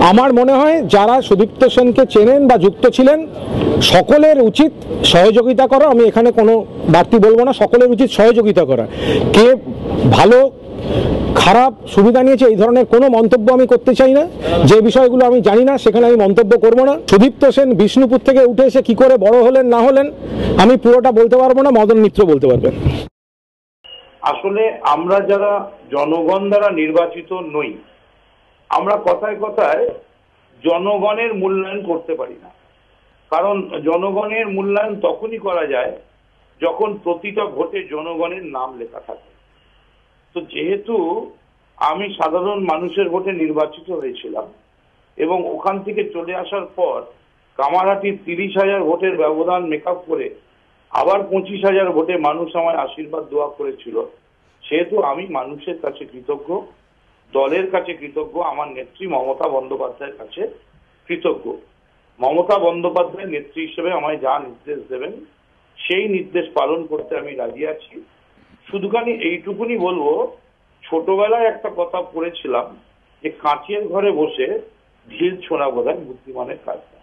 আমার মনে হয় যারা সুদীপ্ত সেনকে চেনেন বা যুক্ত ছিলেন সকলের উচিত সহযোগিতা করা। আমি এখানে কোনো বাড়তি বলবো না, সকলের উচিত সহযোগিতা করা। কে ভালো খারাপ সুবিধা নিয়েছে এই ধরনের কোনো মন্তব্য আমি করতে চাই না। যে বিষয়গুলো আমি জানি না সেখানে আমি মন্তব্য করব না। সুদীপ্ত সেন বিষ্ণুপুর থেকে উঠে এসে কি করে বড় হলেন না হলেন আমি পুরোটা বলতে পারবো না, মদন মিত্র বলতে পারবেন। আসলে আমরা যারা জনগণ দ্বারা নির্বাচিত নই, আমরা কথায় কথায় জনগণের মূল্যায়ন করতে পারি না। কারণ জনগণের মূল্যায়ন তখনই করা যায় যখন প্রতিটা ভোটে জনগণের নাম লেখা থাকে। তো যেহেতু আমি সাধারণ মানুষের ভোটে নির্বাচিত হয়েছিলাম এবং ওখান থেকে চলে আসার পর কামারহাটির 30,000 ভোটের ব্যবধান মেকআপ করে আবার 25,000 ভোটে মানুষ আমায় আশীর্বাদ দোয়া করেছিল, সেহেতু আমি মানুষের কাছে কৃতজ্ঞ, দলের কাছে কৃতজ্ঞ, আমার নেত্রী মমতা বন্দ্যোপাধ্যায়ের কাছে কৃতজ্ঞ। মমতা বন্দ্যোপাধ্যায় নেত্রী হিসেবে আমায় যা নির্দেশ দেবেন সেই নির্দেশ পালন করতে আমি রাজি আছি। শুধুখানি এইটুকুনি বলবো, ছোটবেলায় একটা কথা পড়েছিলাম যে কাঁচের ঘরে বসে ঢিল ছোঁড়া বোধহয় বুদ্ধিমানের কাজ না।